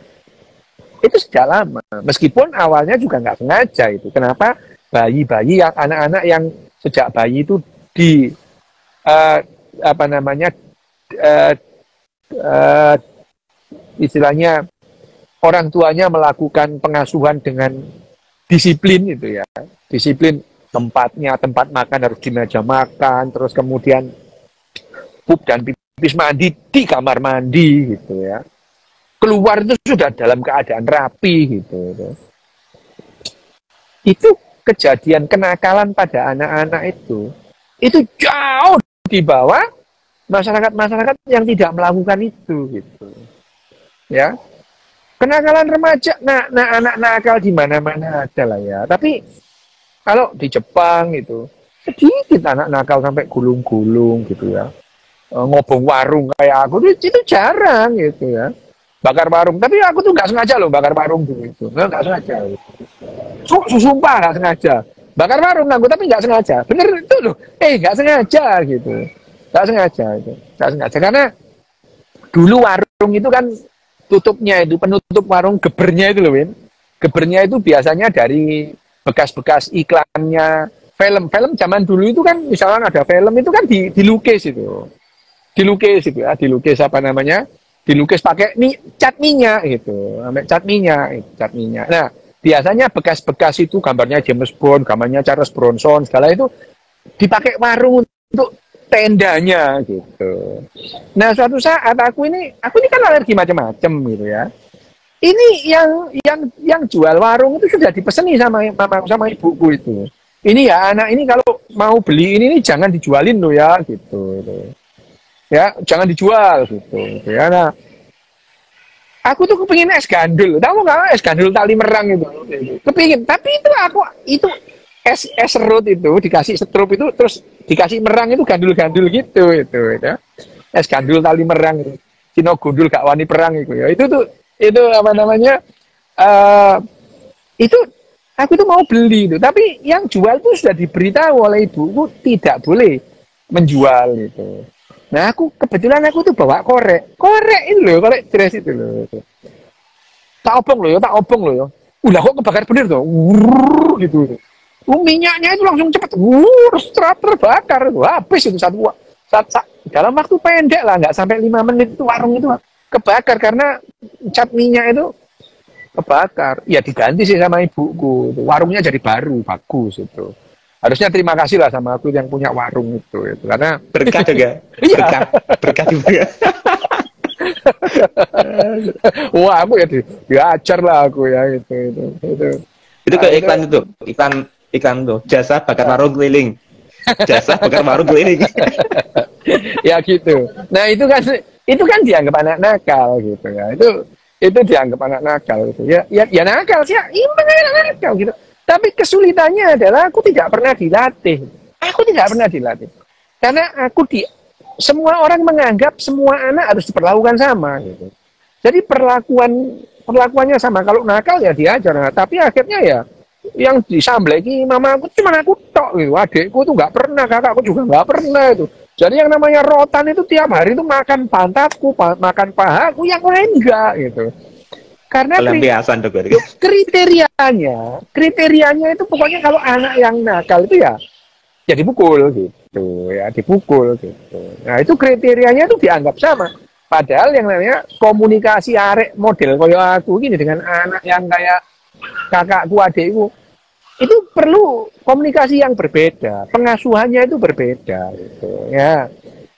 Itu sejak lama. Meskipun awalnya juga nggak sengaja itu. Kenapa bayi-bayi yang anak-anak yang sejak bayi itu istilahnya orang tuanya melakukan pengasuhan dengan disiplin itu ya. Disiplin tempat makan harus di meja makan, terus kemudian pup dan pipis mandi di kamar mandi gitu ya. Keluar itu sudah dalam keadaan rapi gitu. Itu kejadian kenakalan pada anak-anak itu jauh di bawah masyarakat yang tidak melakukan itu gitu. Ya. Kenakalan remaja, anak nakal di mana-mana ada lah ya. Tapi kalau di Jepang itu sedikit anak nakal sampai gulung-gulung gitu ya. Ngobong warung kayak aku itu jarang gitu ya. Bakar warung, tapi aku tuh nggak sengaja loh bakar warung dulu itu. Nggak sengaja. Sumpah nggak sengaja. Bakar warung aku tapi nggak sengaja. Bener itu loh. Nggak sengaja gitu. Nggak sengaja itu. Nggak sengaja karena dulu warung itu kan tutupnya itu, penutup warung gebernya itu loh, Win. Gebernya itu biasanya dari bekas-bekas iklannya film zaman dulu itu kan, misalnya ada film itu kan dilukis itu. Dilukis itu ya, dilukis pakai cat minyak gitu. Sampai cat minyak. Nah, biasanya bekas-bekas itu gambarnya James Bond, gambarnya Charles Bronson, segala itu dipakai warung untuk tendanya gitu. Nah, suatu saat aku ini kan alergi macam-macam gitu ya. Ini yang jual warung itu sudah dipeseni sama ibuku itu. Ini ya anak ini kalau mau beli ini jangan dijualin loh ya gitu. Ya, jangan dijual gitu. Ya, nah, aku tuh kepingin es gandul. Tahu nggak es gandul tali merang itu? Kepingin. Tapi itu es serut itu dikasih setrup itu terus dikasih merang itu gandul-gandul gitu ya. Es gandul tali merang itu. Cino gundul gak wani perang itu ya. Itu apa namanya? Itu aku tuh mau beli itu, tapi yang jual tuh sudah diberitahu oleh ibuku tidak boleh menjual itu. Nah, kebetulan aku tuh bawa korek itu loh, korek dress itu loh. Tak obong loh ya. Udah kok kebakar bener tuh. Gitu. Minyaknya itu langsung cepet, terbakar, habis itu dalam waktu pendek lah, nggak sampai 5 menit itu warung itu kebakar karena cat minyak itu kebakar. Ya diganti sih sama ibuku, warungnya jadi baru, bagus itu. Harusnya terima kasih lah sama aku yang punya warung itu karena berkah juga, berkah juga. Wah, aku ya diajar lah aku ya itu. Itu kayak iklan tuh, jasa bakar warung keliling. Jasa bakar warung keliling. Ya gitu. Nah, itu kan dianggap anak nakal gitu ya. Itu dianggap anak nakal gitu. Ya nakal sih, ya anak nakal gitu. Tapi kesulitannya adalah aku tidak pernah dilatih. Aku tidak pernah dilatih. Karena semua orang menganggap semua anak harus diperlakukan sama gitu. Jadi perlakuannya sama. Kalau nakal ya diajar. Nah, tapi akhirnya ya yang disambleki mama aku cuma aku tok gitu. Adikku tuh nggak pernah, kakakku juga nggak pernah itu. Jadi yang namanya rotan itu tiap hari itu makan pantatku, makan pahaku, yang lain enggak gitu. Karena kriterianya itu pokoknya kalau anak yang nakal itu ya dipukul gitu, ya dipukul gitu. Nah itu kriterianya itu dianggap sama. Padahal yang namanya komunikasi arek model kayak aku gini dengan anak yang kayak kakakku, adikku, itu perlu komunikasi yang berbeda, pengasuhannya itu berbeda gitu, ya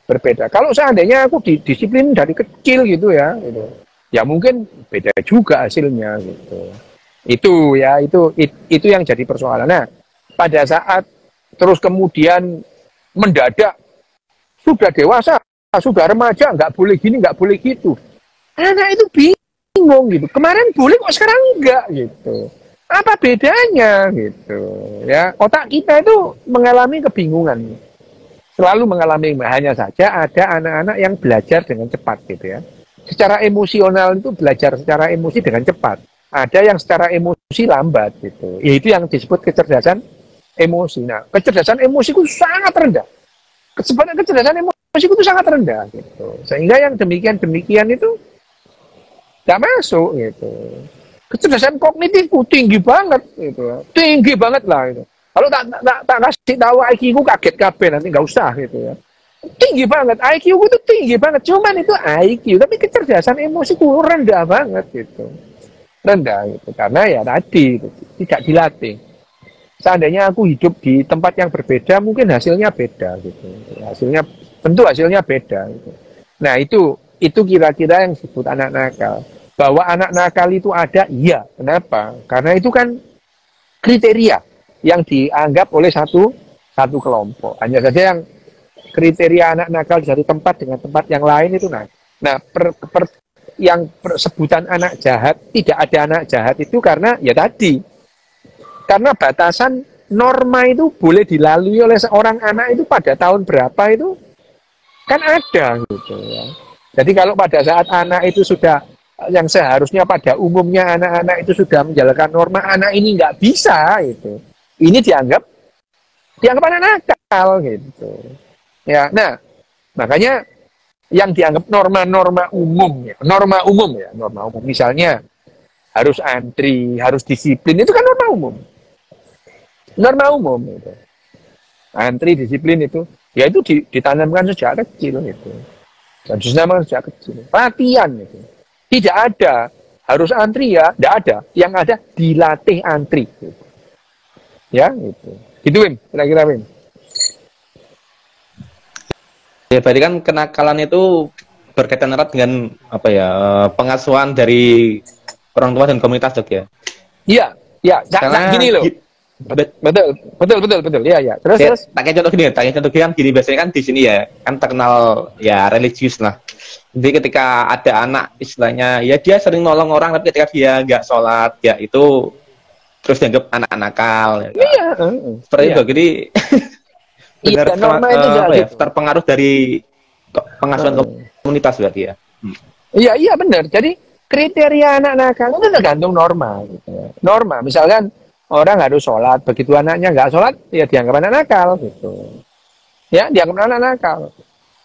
berbeda. Kalau seandainya aku disiplin dari kecil gitu ya, gitu, ya mungkin beda juga hasilnya gitu. Itu yang jadi persoalan. Nah, pada saat terus kemudian mendadak sudah dewasa, sudah remaja, nggak boleh gini, nggak boleh gitu. Anak itu bingung gitu. Kemarin boleh kok sekarang enggak gitu. Apa bedanya gitu ya? Otak kita itu mengalami kebingungan. Selalu mengalami, hanya saja ada anak-anak yang belajar dengan cepat gitu ya. Secara emosional itu belajar secara emosi dengan cepat. Ada yang secara emosi lambat gitu. Yaitu yang disebut kecerdasan emosi. Nah, kecerdasan emosi itu sangat rendah. Kecerdasan emosi itu sangat rendah gitu. Sehingga yang demikian itu tidak masuk gitu. Kecerdasan kognitifku tinggi banget gitu. Tinggi banget lah gitu. Kalau tak kasih tahu IQ ku kaget kabeh, nanti nggak usah gitu ya. Tinggi banget, IQ ku itu tinggi banget. Cuman itu IQ, tapi kecerdasan emosiku rendah banget gitu. Rendah gitu. Karena ya tadi gitu, tidak dilatih. Seandainya aku hidup di tempat yang berbeda, mungkin hasilnya beda gitu. Tentu hasilnya beda gitu. Nah, itu kira-kira yang disebut anak nakal. Bahwa anak nakal itu ada, iya. Kenapa? Karena itu kan kriteria yang dianggap oleh satu kelompok. Hanya saja yang kriteria anak nakal di satu tempat dengan tempat yang lain itu nakal. Nah, sebutan anak jahat, tidak ada anak jahat itu karena ya tadi. Karena batasan norma itu boleh dilalui oleh seorang anak itu pada tahun berapa itu kan ada gitu ya. Jadi kalau pada saat anak itu sudah yang seharusnya pada umumnya anak-anak itu sudah menjalankan norma, anak ini nggak bisa gitu. Ini dianggap anak nakal gitu. Ya, nah makanya yang dianggap norma umum misalnya harus antri, harus disiplin, itu kan norma umum gitu. Antri, disiplin itu ya itu ditanamkan sejak kecil gitu. Dan ditanamkan sejak kecil. Latihan gitu. Tidak ada harus antri ya, tidak ada. Yang ada dilatih antri. Gitu. Ya, gitu. Gitu Wim, kira-kira Wim. Ya, berarti kan kenakalan itu berkaitan erat dengan apa ya, pengasuhan dari orang tua dan komunitas, Dok ya. Iya, ya. Karena gini loh. Betul. Iya. Terus. Tak kayak contoh gini kan gini, biasanya kan di sini ya kan terkenal ya religius lah. Jadi ketika ada anak istilahnya ya dia sering nolong orang, tapi ketika dia nggak sholat ya itu terus dianggap anak nakal. Ya, iya. Seperti itu. Jadi benar terpengaruh dari pengasuhan komunitas berarti ya. Iya benar. Jadi kriteria anak nakal itu tergantung norma. Gitu ya. Norma, misalkan orang harus sholat, begitu anaknya nggak sholat, ya dianggap anak nakal gitu. Ya dianggap anak nakal.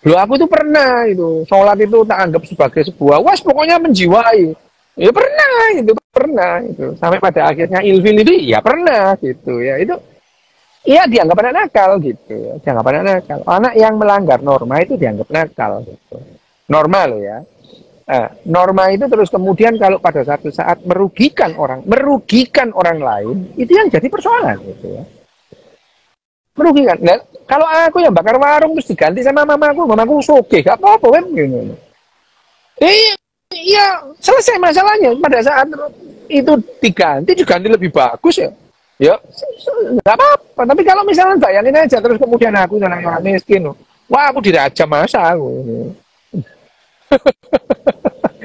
Loh aku tuh pernah itu sholat itu tak anggap sebagai sebuah pokoknya menjiwai. Ya pernah itu sampai pada akhirnya ilfil itu ya pernah gitu ya itu. Iya dianggap anak nakal gitu ya. Dianggap anak nakal. Anak yang melanggar norma itu dianggap nakal gitu. Norma loh ya. Norma itu terus kemudian kalau pada satu saat merugikan orang lain, itu yang jadi persoalan gitu ya. Merugikan. Nah, kalau aku yang bakar warung terus diganti sama mamaku soge, gak apa-apa kan gitu. Iya, selesai masalahnya. Pada saat itu diganti lebih bagus ya. Ya, nggak apa-apa. Tapi kalau misalnya bayangin aja terus kemudian aku yang miskin, wah aku dirajam masa aku.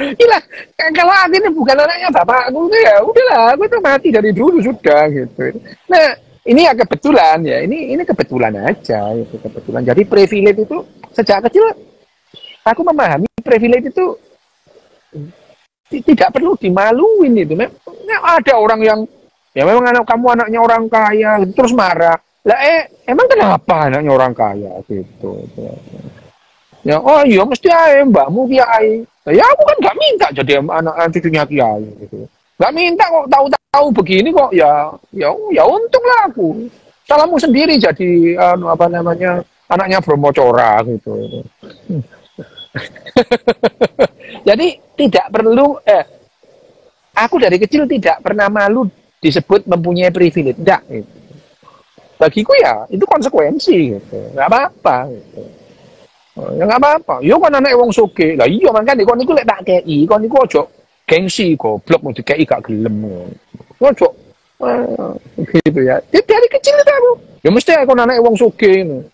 Gila, kalau aku ini bukan anaknya bapak aku tuh ya udahlah, aku tuh mati dari dulu sudah gitu. Nah, ini ya kebetulan ya, ini kebetulan aja, itu kebetulan. Jadi privilege itu sejak kecil aku memahami privilege itu tidak perlu dimaluin itu. Memang ada orang yang ya memang kamu anaknya orang kaya terus marah. Lah emang kenapa anaknya orang kaya gitu. Ya oh iya mesti aja mbakmu kiai. Ya aku kan nggak minta jadi anak cucunya kiai gitu. Nggak minta kok tahu-tahu begini kok ya untunglah aku. Salahmu sendiri jadi apa namanya anaknya Bromo Cora gitu. Jadi tidak perlu aku dari kecil tidak pernah malu disebut mempunyai privilege. Enggak gitu. Bagiku ya itu konsekuensi gitu. Nggak apa-apa gitu. Ya nggak apa-apa. Yo kan anak wong soge. Lah iya makane kon niku lek tak kei, kon niku ojo gengsi goblok mau dikei gak gelem. Ojo gitu ya. Jadi dari kecil itu aku. Ya mesti kon anak wong soge ngono.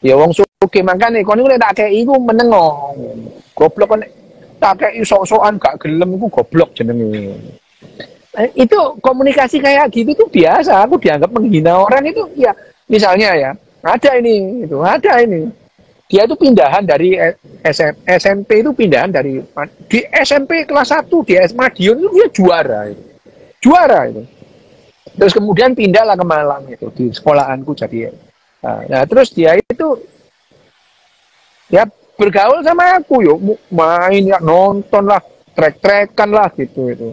Ya wong soge makane kon niku lek tak kei iku menengo. Goblok kon tak kei sok-sokan gak gelem iku goblok jenenge. Itu komunikasi kayak gitu tuh biasa. Aku dianggap menghina orang itu ya misalnya ya ada ini dia itu pindahan dari SMP itu pindahan dari di SMP kelas 1 di Madiun itu dia juara itu terus kemudian pindahlah ke Malang itu di sekolahanku jadi nah terus dia itu ya bergaul sama aku yuk main ya nonton lah trek-trekan lah gitu itu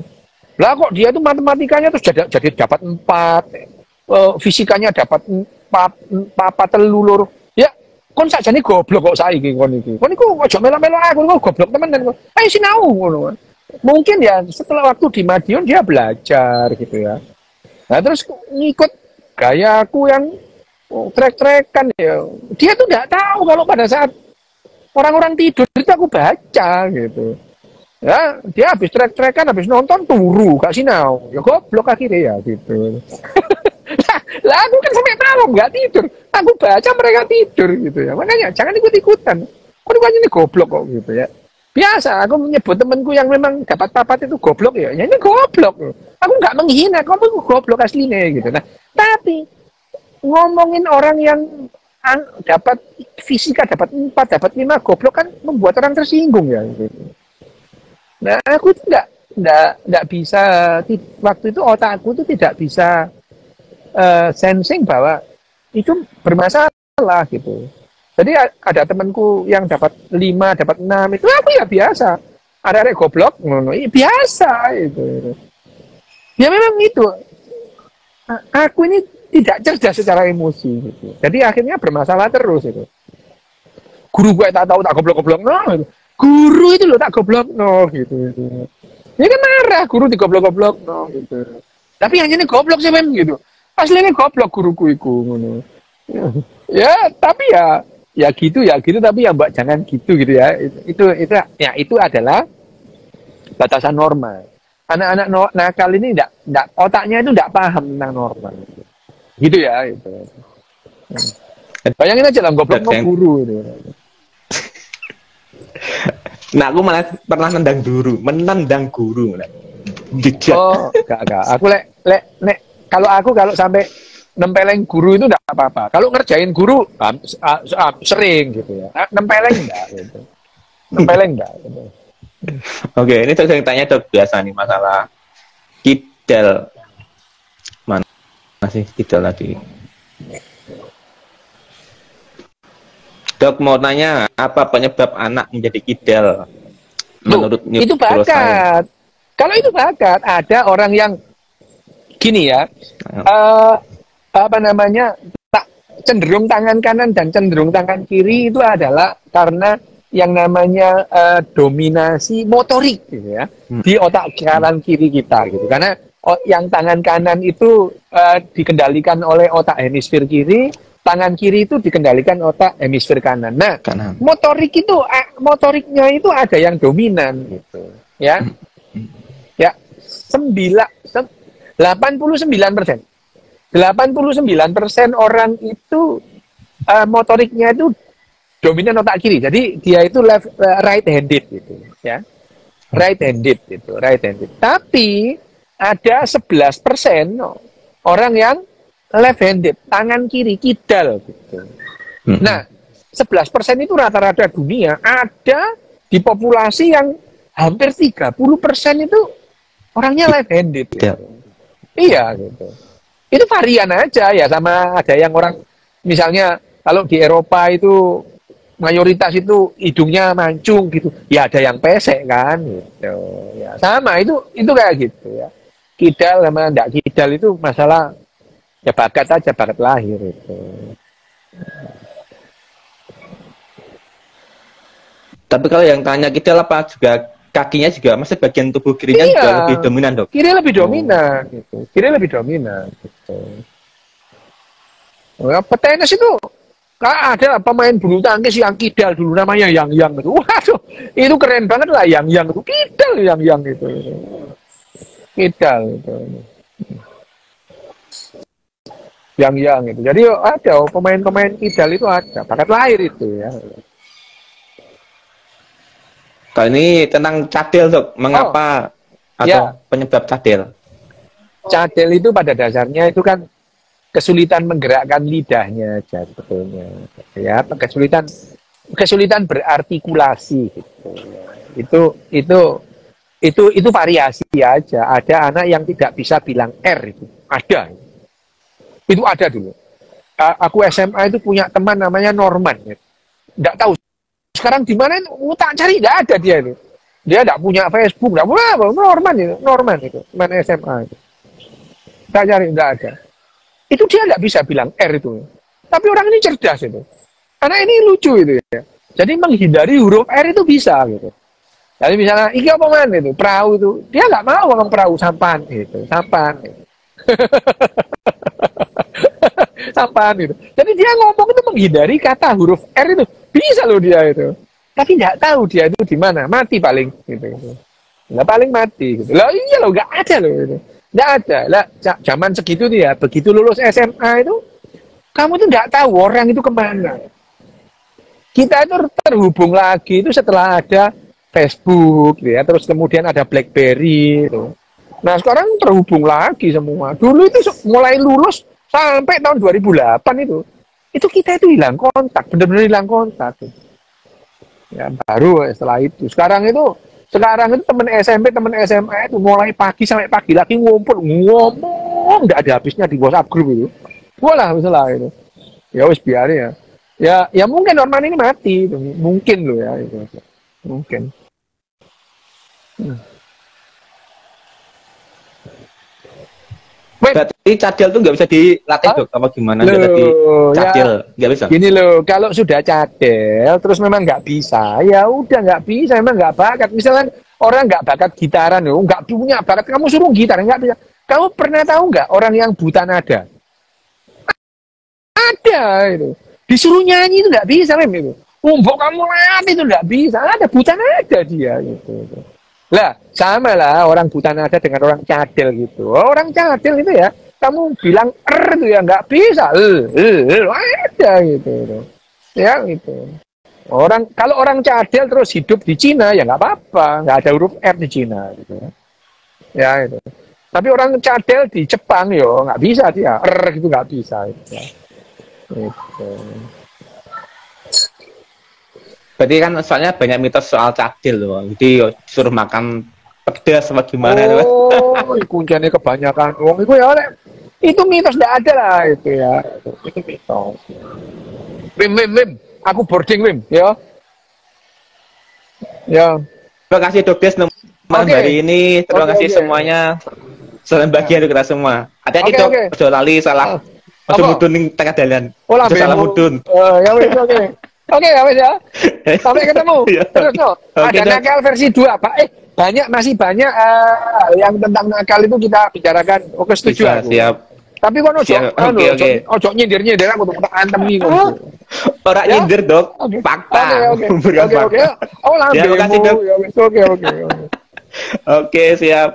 lah kok dia tuh matematikanya terus jadi dapat 4 fisikanya dapat 4 telur ya kon sakjane goblok kok saiki kon iki. Kon iku aja melo-melo aku kok goblok temenan. Ayo sinau ngono. Mungkin ya setelah waktu di Madiun dia belajar gitu ya. Nah terus ngikut gaya aku yang trek-trekan ya. Dia tuh nggak tahu kalau pada saat orang-orang tidur itu aku baca gitu. Ya, dia habis trek-trekan, habis nonton turu, gak sinau. Ya goblok akhirnya ya gitu. Lah aku kan sampai malam nggak tidur. Aku baca mereka tidur gitu ya. Makanya jangan ikut-ikutan. Kok ini goblok kok gitu ya. Biasa aku menyebut temanku yang memang dapat papat itu goblok ya. Ya ini goblok. Aku nggak menghina, kamu goblok aslinya gitu. Nah, tapi ngomongin orang yang dapat fisika dapat 4, dapat 5 goblok kan membuat orang tersinggung ya gitu. Nah, aku tuh nggak bisa waktu itu otakku tuh tidak bisa sensing bahwa itu bermasalah gitu. Jadi ada temanku yang dapat 5, dapat 6 itu aku ya biasa. Ada goblok, biasa itu. Ya memang itu. Aku ini tidak cerdas secara emosi gitu. Jadi akhirnya bermasalah terus itu. Guru gue tak tahu tak goblok-goblok gitu. Guru itu loh tak goblok gitu. Ini kan marah guru di goblok-goblok gitu. Tapi yang ini goblok sih memang gitu. Aslinya goblok guruku iku ngono. Ya, tapi ya gitu tapi ya Mbak jangan gitu ya. Itu adalah batasan normal. Anak-anak nakal ini enggak otaknya itu enggak paham tentang normal. Gitu ya itu. Bayangin aja lah goblok guru itu. Nah, aku malah pernah menendang guru. Oh, enggak. Aku kalau sampai nempeleng guru itu enggak apa-apa. Kalau ngerjain guru sering gitu ya. Nempeleng enggak gitu. Nempeleng enggak gitu. Oke, ini saya tanya Dok biasa nih masalah kidal. Mana masih kidal lagi? Dok mau tanya apa penyebab anak menjadi kidal? Menurut itu bakat. Kalau itu bakat, ada orang yang gini ya, cenderung tangan kanan dan cenderung tangan kiri itu adalah karena yang namanya dominasi motorik gitu ya di otak kanan kiri kita gitu. Karena yang tangan kanan itu dikendalikan oleh otak hemisfer kiri, tangan kiri itu dikendalikan otak hemisfer kanan. Nah, motoriknya itu ada yang dominan gitu ya. Ya, 89% orang itu motoriknya itu dominan otak kiri. Jadi dia itu right handed gitu ya. right handed itu, right handed. Tapi ada 11% orang yang left handed, tangan kiri, kidal gitu. Nah, 11% itu rata-rata dunia, ada di populasi yang hampir 30% itu orangnya left handed gitu. Iya gitu. Itu varian aja ya, sama ada yang orang misalnya kalau di Eropa itu mayoritas itu hidungnya mancung gitu, ya ada yang pesek kan gitu ya, sama itu kayak gitu ya, kidal sama enggak kidal itu masalah ya bakat aja, bakat lahir itu. Tapi kalau yang tanya kidal apa juga kakinya juga masih bagian tubuh kirinya juga lebih dominan, Dok? Kiri lebih dominan gitu, kiri lebih dominan gitu. Ya, petenis itu ada pemain bulu tangkis yang kidal dulu namanya Yang itu. Waduh, itu keren banget lah Yang itu. Kidal Yang itu. Kidal itu. Yang itu. Jadi ada pemain-pemain kidal itu ada. Bakat lahir itu ya. Kalau ini tentang cadel, Dok. Mengapa atau penyebab cadel? Cadel itu pada dasarnya itu kan kesulitan menggerakkan lidahnya aja sebetulnya ya, kesulitan berartikulasi gitu. Itu variasi aja. Ada anak yang tidak bisa bilang R, itu ada dulu. Aku SMA itu punya teman namanya Norman ya. Nggak tahu sekarang di mana, tak cari nggak ada dia itu. Dia nggak punya Facebook, nggak punya apa. Norman itu teman SMA itu. Tak cari nggak ada. Itu dia nggak bisa bilang R itu. Tapi orang ini cerdas itu. Anak ini lucu itu ya. Jadi menghindari huruf R itu bisa gitu. Jadi misalnya, iki apa man itu, perahu itu. Dia nggak mau ngomong perahu, sampan gitu. Sampan gitu. Sampan gitu. Jadi dia ngomong itu menghindari kata huruf R itu. Bisa loh dia itu. Tapi nggak tahu dia itu di mana. Mati paling gitu. Nggak paling mati gitu. Lah iya loh, nggak ada loh itu. Nggak ada lah, zaman segitu nih ya, begitu lulus SMA itu, kamu tuh nggak tahu orang itu kemana. Kita itu terhubung lagi itu setelah ada Facebook, ya, terus kemudian ada BlackBerry. Gitu. Nah sekarang terhubung lagi semua. Dulu itu mulai lulus sampai tahun 2008 itu kita itu hilang kontak, benar-benar hilang kontak. Gitu. Ya baru setelah itu. Sekarang itu teman SMP, teman SMA itu mulai pagi sampai pagi lagi ngomong nggak ada habisnya di WhatsApp grup itu. Bola misalnya itu. Ya wis biarin ya. Ya mungkin Norman ini mati itu. Mungkin loh ya itu. Mungkin. Berarti cadel tuh nggak bisa dilatih, Dok? Apa gimana? Nggak tadi cadel, nggak bisa? Gini loh, kalau sudah cadel, terus memang nggak bisa, ya udah nggak bisa, memang nggak bakat. Misalkan orang nggak bakat gitaran, nggak punya bakat, kamu suruh gitar, nggak bisa. Kamu pernah tahu nggak orang yang buta nada? Ada itu. Disuruh nyanyi itu nggak bisa, itu. Umbok kamu lihat itu nggak bisa, ada buta nada dia gitu. Lah, sama lah orang buta nada dengan orang cadel gitu. Orang cadel itu ya, kamu bilang itu ya nggak bisa. Ada gitu. Ya gitu. Kalau orang cadel terus hidup di Cina ya nggak apa-apa, nggak ada huruf R di Cina gitu. Ya itu. Tapi orang cadel di Jepang yo nggak bisa dia, gitu nggak bisa. Gitu. Berarti kan soalnya banyak mitos soal cadel loh. Jadi suruh makan pedas apa gimana tuh. Oh, kuncinya kebanyakan wong itu ya itu mitos enggak ada lah itu ya. Itu mitos. Wim. Aku boarding Wim, ya. Ya. Terima kasih Dokes malam hari ini. Terima kasih semuanya. Salam bahagia untuk kita semua. Hati-hati Dok, ojo lali salah. Ojo mudun ning tengah dalan. Ojo salah mudun. Ya wis oke. Oke, ya wes ya. Sampai ketemu. Terus no, ada nakal versi 2, Pak. Masih banyak yang tentang nakal itu kita bicarakan. Oke, setuju aku. Siap. Tapi kan ojo nyindir aku tuh antem nih kok. Ora nyindir, Dok. Fakta. Oke. Oh, lambe. Terima kasih, Dok. Oke. Oke, siap.